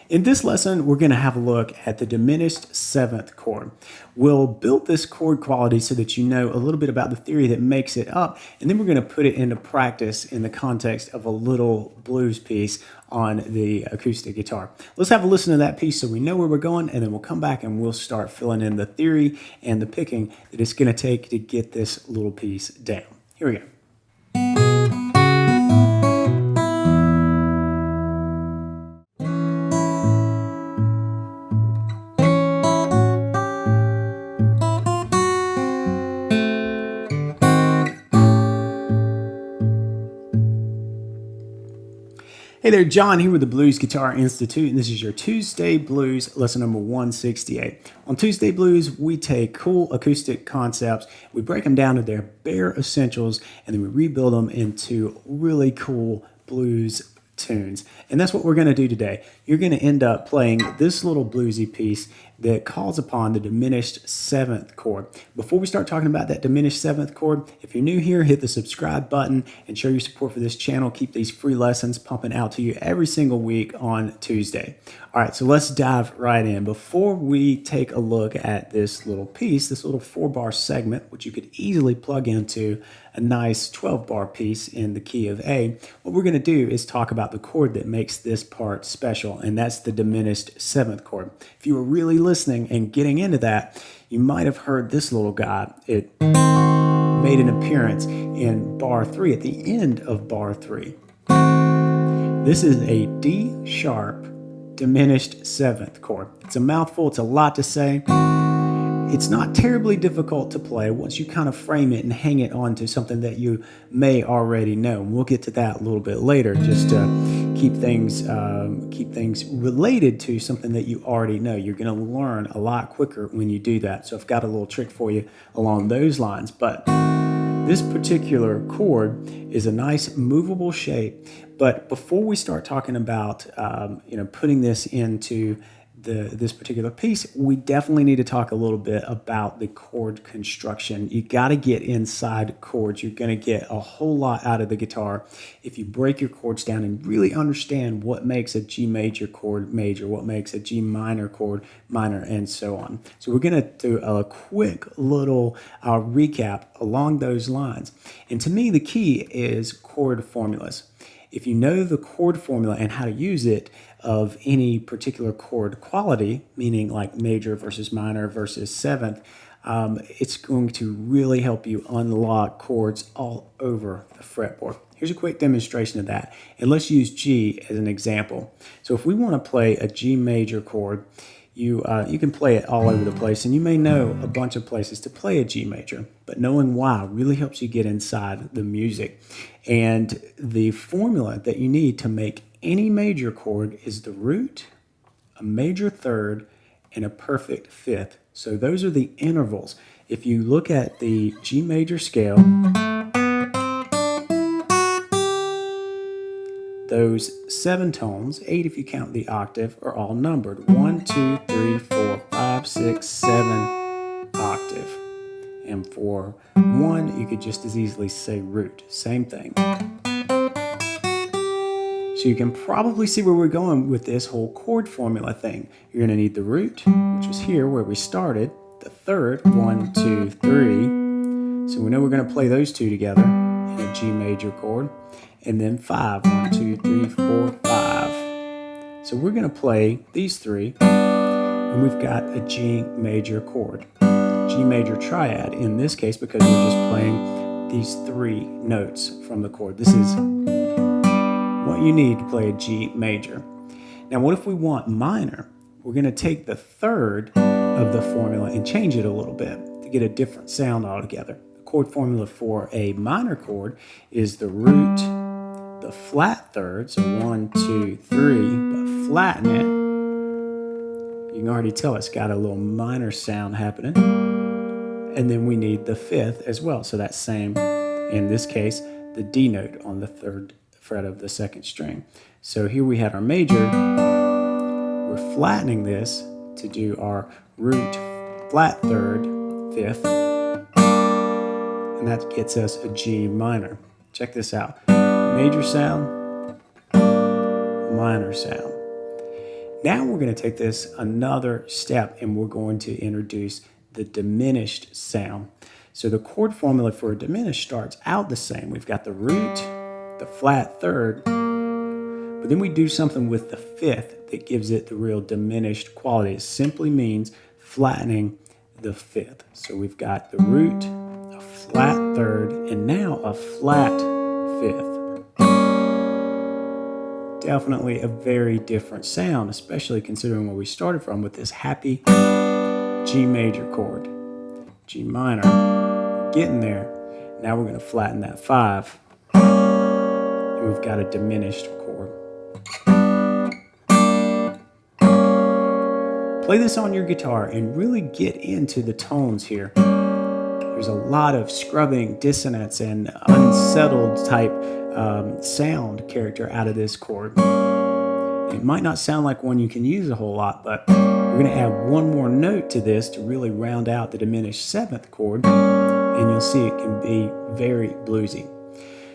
In this lesson, we're going to have a look at the diminished seventh chord. We'll build this chord quality so that you know a little bit about the theory that makes it up, and then we're going to put it into practice in the context of a little blues piece on the acoustic guitar. Let's have a listen to that piece so we know where we're going, and then we'll come back and we'll start filling in the theory and the picking that it's going to take to get this little piece down. Here we go. Hey there, John here with the Blues Guitar Institute, and this is your Tuesday Blues lesson number 168. On Tuesday Blues, we take cool acoustic concepts, we break them down to their bare essentials, and then we rebuild them into really cool blues tunes. And that's what we're going to do today. You're going to end up playing this little bluesy piece that calls upon the diminished seventh chord. Before we start talking about that diminished seventh chord, if you're new here, hit the subscribe button and show your support for this channel. Keep these free lessons pumping out to you every single week on Tuesday. All right, so let's dive right in. Before we take a look at this little piece, this little 4-bar segment, which you could easily plug into a nice 12-bar piece in the key of A, what we're going to do is talk about the chord that makes this part special, and that's the diminished seventh chord. If you were really listening and getting into that, you might have heard this little guy. It made an appearance in bar 3, at the end of bar 3. This is a D sharp diminished seventh chord. It's a mouthful, it's a lot to say. It's not terribly difficult to play once you kind of frame it and hang it onto something that you may already know. And we'll get to that a little bit later, just to keep things related to something that you already know. You're going to learn a lot quicker when you do that. So I've got a little trick for you along those lines. But this particular chord is a nice movable shape. But before we start talking about putting this into this particular piece, we definitely need to talk a little bit about the chord construction. You got to get inside chords. You're going to get a whole lot out of the guitar if you break your chords down and really understand what makes a G major chord major, what makes a G minor chord minor, and so on. So we're going to do a quick little recap along those lines. And to me, the key is chord formulas. If you know the chord formula and how to use it of any particular chord quality, meaning like major versus minor versus seventh, it's going to really help you unlock chords all over the fretboard. Here's a quick demonstration of that. And let's use G as an example. So if we want to play a G major chord, you can play it all over the place, and you may know a bunch of places to play a G major, but knowing why really helps you get inside the music. And the formula that you need to make any major chord is the root, a major third, and a perfect fifth. So those are the intervals. If you look at the G major scale, those 7 tones, 8 if you count the octave, are all numbered. 1, 2, 3, 4, 5, 6, 7 octave. And for 1, you could just as easily say root. Same thing. So you can probably see where we're going with this whole chord formula thing. You're going to need the root, which is here where we started, the third, 1, 2, 3. So we know we're going to play those two together in a G major chord. And then 5, 1, 2, 3, 4, 5. So we're going to play these 3, and we've got a G major chord. G major triad in this case, because we're just playing these 3 notes from the chord. This is what you need to play a G major. Now what if we want minor? We're going to take the third of the formula and change it a little bit to get a different sound altogether. The chord formula for a minor chord is the root, the flat third, so 1, 2, 3, but flatten it. You can already tell it's got a little minor sound happening. And then we need the fifth as well, so that's same, in this case, the D note on the 3rd fret of the 2nd string. So here we had our major. We're flattening this to do our root, flat third, fifth, and that gets us a G minor. Check this out. Major sound, minor sound. Now we're going to take this another step and we're going to introduce the diminished sound. So the chord formula for a diminished starts out the same. We've got the root, the flat third, but then we do something with the fifth that gives it the real diminished quality. It simply means flattening the fifth. So we've got the root, a flat third, and now a flat fifth. Definitely a very different sound, especially considering where we started from with this happy G major chord. G minor, getting there. Now we're going to flatten that 5, and we've got a diminished chord. Play this on your guitar and really get into the tones here. There's a lot of scrubbing, dissonance, and unsettled type sound character out of this chord. It might not sound like one you can use a whole lot, but we're going to add one more note to this to really round out the diminished 7th chord, and you'll see it can be very bluesy.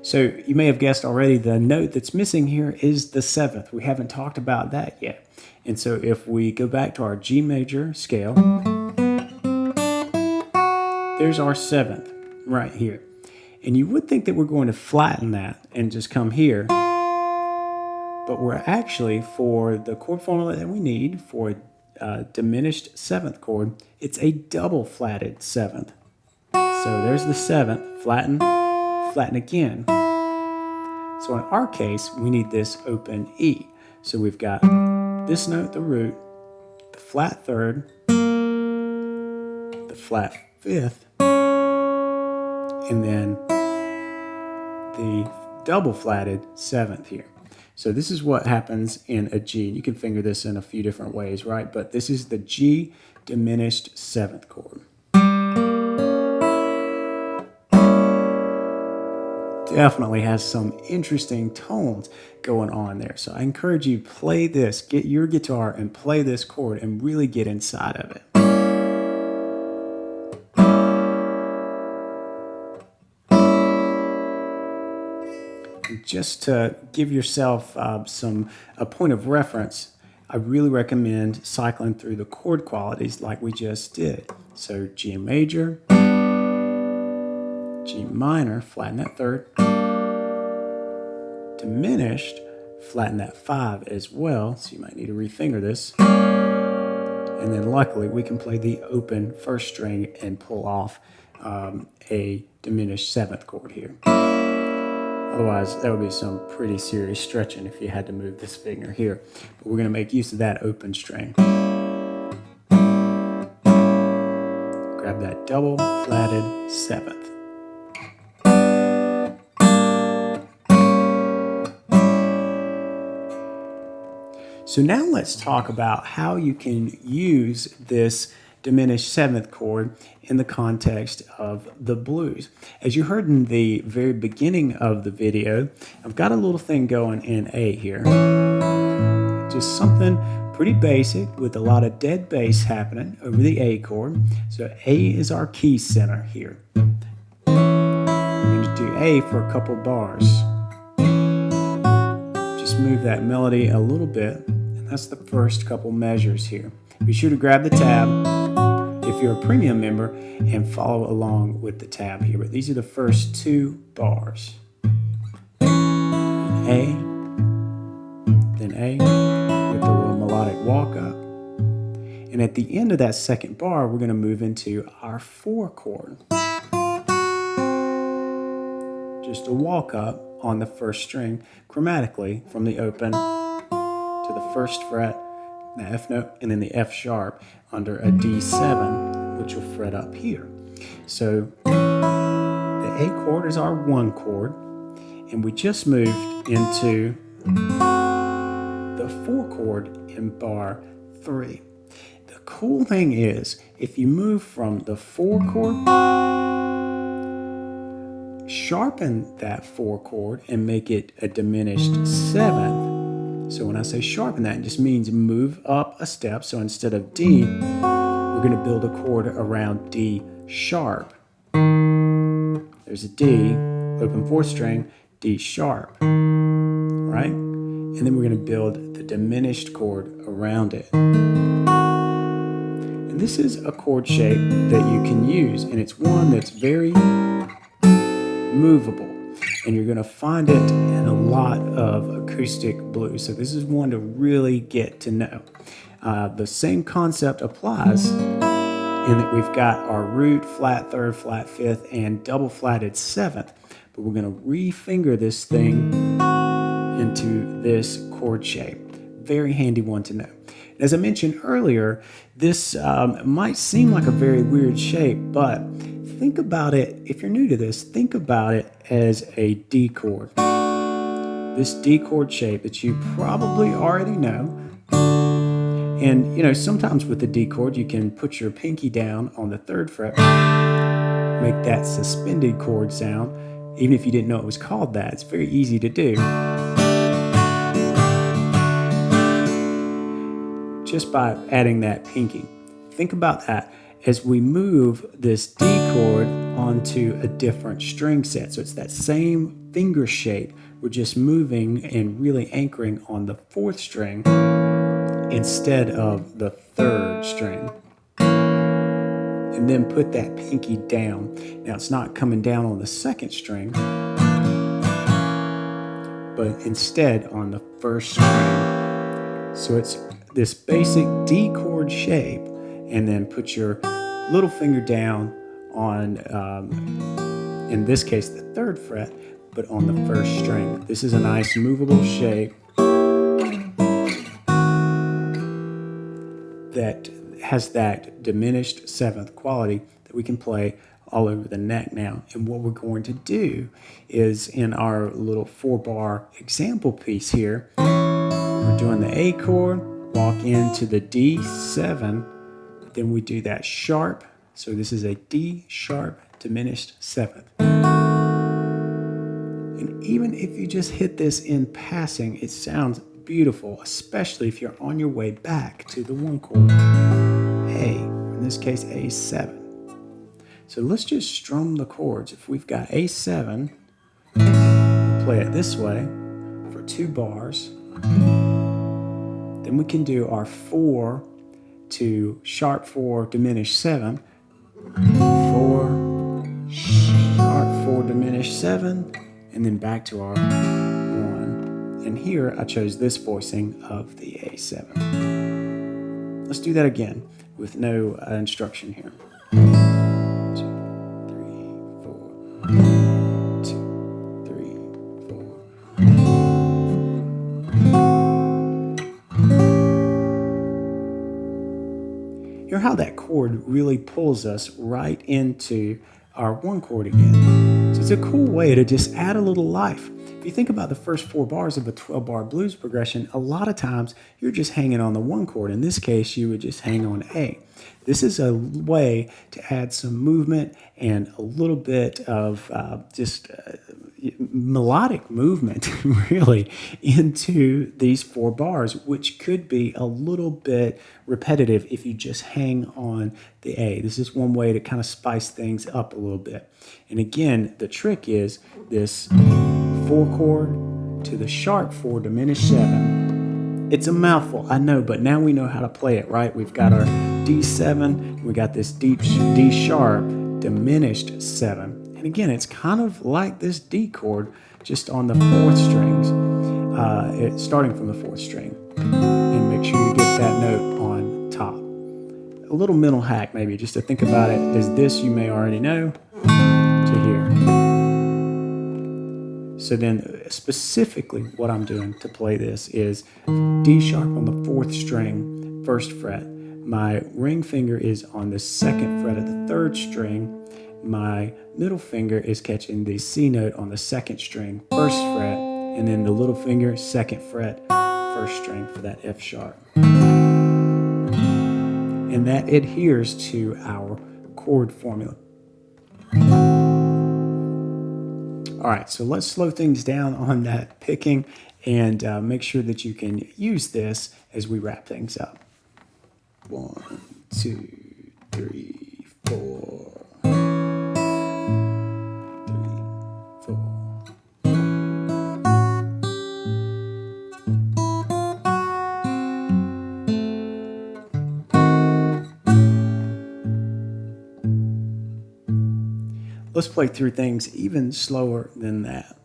So you may have guessed already the note that's missing here is the 7th. We haven't talked about that yet. And so if we go back to our G major scale, there's our 7th right here. And you would think that we're going to flatten that and just come here. But we're actually, for the chord formula that we need for a diminished 7th chord, it's a double flatted 7th. So there's the 7th, flatten, flatten again. So in our case, we need this open E. So we've got this note, the root, the flat third, the flat 5th, and then the double flatted 7th here. So this is what happens in a G. You can finger this in a few different ways, right? But this is the G diminished 7th chord. Definitely has some interesting tones going on there. So I encourage you, play this, get your guitar and play this chord and really get inside of it. Just to give yourself a point of reference, I really recommend cycling through the chord qualities like we just did. So G major, G minor, flatten that 3rd, diminished, flatten that 5 as well, so you might need to refinger this. And then luckily we can play the open 1st string and pull off a diminished 7th chord here. Otherwise, that would be some pretty serious stretching if you had to move this finger here. But we're going to make use of that open string. Grab that double flatted 7th. So now let's talk about how you can use this diminished 7th chord in the context of the blues. As you heard in the very beginning of the video, I've got a little thing going in A here. Just something pretty basic with a lot of dead bass happening over the A chord. So A is our key center here. We're going to do A for a couple bars. Just move that melody a little bit, and that's the first couple measures here. Be sure to grab the tab if you're a premium member and follow along with the tab here. But these are the first 2 bars. A, then A with the little melodic walk up. And at the end of that 2nd bar, we're going to move into our 4 chord. Just a walk up on the 1st string chromatically from the open to the 1st fret, the F note, and then the F sharp under a D7, which will fret up here. So the A chord is our 1 chord, and we just moved into the 4 chord in bar 3. The cool thing is, if you move from the 4 chord, sharpen that 4 chord and make it a diminished 7th. So when I say sharpen that, it just means move up a step. So instead of D, we're going to build a chord around D sharp. There's a D, open 4th string, D sharp, right? and then we're going to build the diminished chord around it. And this is a chord shape that you can use, and it's one that's very movable, and you're going to find it in a lot of acoustic blues. So this is one to really get to know. The same concept applies in that we've got our root, flat third, flat fifth, and double flatted seventh, but we're going to re-finger this thing into this chord shape. Very handy one to know. As I mentioned earlier, this might seem like a very weird shape, but think about it, if you're new to this, think about it as a D chord. This D chord shape that you probably already know. And you know, sometimes with the D chord, you can put your pinky down on the third fret, make that suspended chord sound, even if you didn't know it was called that. It's very easy to do. Just by adding that pinky. Think about that as we move this D chord onto a different string set. So it's that same finger shape. We're just moving and really anchoring on the fourth string instead of the third string. And then put that pinky down. Now it's not coming down on the second string, but instead on the first string. So it's this basic D chord shape, and then put your little finger down on, in this case, the third fret, but on the first string. This is a nice movable shape that has that diminished seventh quality that we can play all over the neck now. And what we're going to do is, in our little 4-bar example piece here, we're doing the A chord, walk into the D7, then we do that sharp. So this is a D sharp diminished seventh. And even if you just hit this in passing, it sounds beautiful, especially if you're on your way back to the 1 chord, A, in this case A7. So let's just strum the chords. If we've got A7, we'll play it this way for 2 bars. Then we can do our 4 to sharp 4 diminished 7, 4 sharp 4 diminished 7, and then back to our 1. And here I chose this voicing of the A7. Let's do that again with no instruction here. 2, 3, 4. 2, 3, 4. Hear how that chord really pulls us right into our 1 chord again. So it's a cool way to just add a little life. If you think about the first 4 bars of a 12-bar blues progression, a lot of times you're just hanging on the 1 chord. In this case, you would just hang on A. This is a way to add some movement and a little bit of melodic movement, really, into these 4 bars, which could be a little bit repetitive if you just hang on the A. This is one way to kind of spice things up a little bit. And again, the trick is this 4 chord to the sharp 4 diminished 7. It's a mouthful, I know, but now we know how to play it, right? We've got our D7, we got this D sharp diminished 7. And again, it's kind of like this D chord, just on the 4th strings, starting from the 4th string. And make sure you get that note on top. A little mental hack, maybe, just to think about it, is this you may already know, to here. So then, specifically, what I'm doing to play this is D sharp on the 4th string, 1st fret. My ring finger is on the 2nd fret of the 3rd string. My middle finger is catching the C note on the 2nd string, 1st fret, and then the little finger, 2nd fret, 1st string for that F sharp. And that adheres to our chord formula. All right, so let's slow things down on that picking and make sure that you can use this as we wrap things up. 1, 2, 3, 4. 3, 4. Let's play through things even slower than that.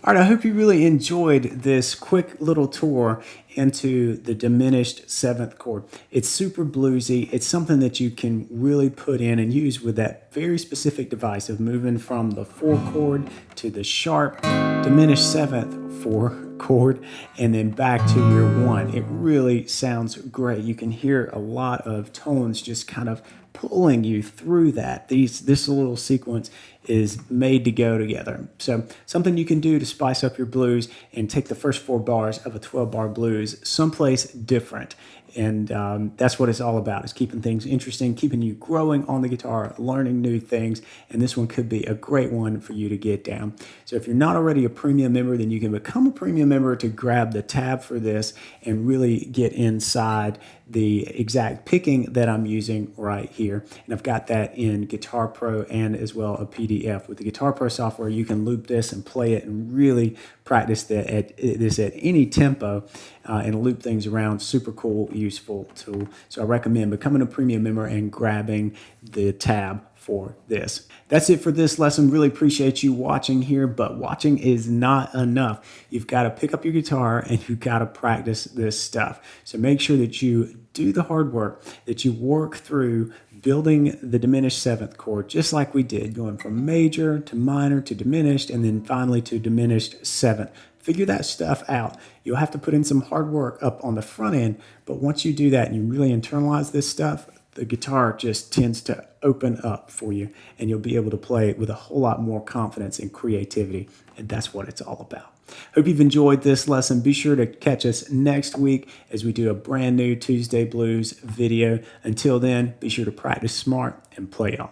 All right, I hope you really enjoyed this quick little tour into the diminished seventh chord. It's super bluesy. It's something that you can really put in and use with that very specific device of moving from the 4 chord to the sharp diminished seventh 4 chord and then back to your 1. It really sounds great. You can hear a lot of tones just kind of pulling you through that. This little sequence is made to go together. So something you can do to spice up your blues and take the first 4 bars of a 12-bar blues someplace different. And that's what it's all about, is keeping things interesting, keeping you growing on the guitar, learning new things. And this one could be a great one for you to get down. So if you're not already a premium member, then you can become a premium member to grab the tab for this and really get inside the exact picking that I'm using right here. And I've got that in Guitar Pro and as well a PDF. With the Guitar Pro software, you can loop this and play it and really practice this at any tempo and loop things around. Super cool, useful tool. So I recommend becoming a premium member and grabbing the tab for this. That's it for this lesson. Really appreciate you watching here, but watching is not enough. You've got to pick up your guitar and you've got to practice this stuff. So make sure that you do the hard work, that you work through building the diminished seventh chord, just like we did, going from major to minor to diminished and then finally to diminished seventh. Figure that stuff out. You'll have to put in some hard work up on the front end, but once you do that and you really internalize this stuff, the guitar just tends to open up for you and you'll be able to play with a whole lot more confidence and creativity. And that's what it's all about. Hope you've enjoyed this lesson. Be sure to catch us next week as we do a brand new Tuesday Blues video. Until then, be sure to practice smart and play on.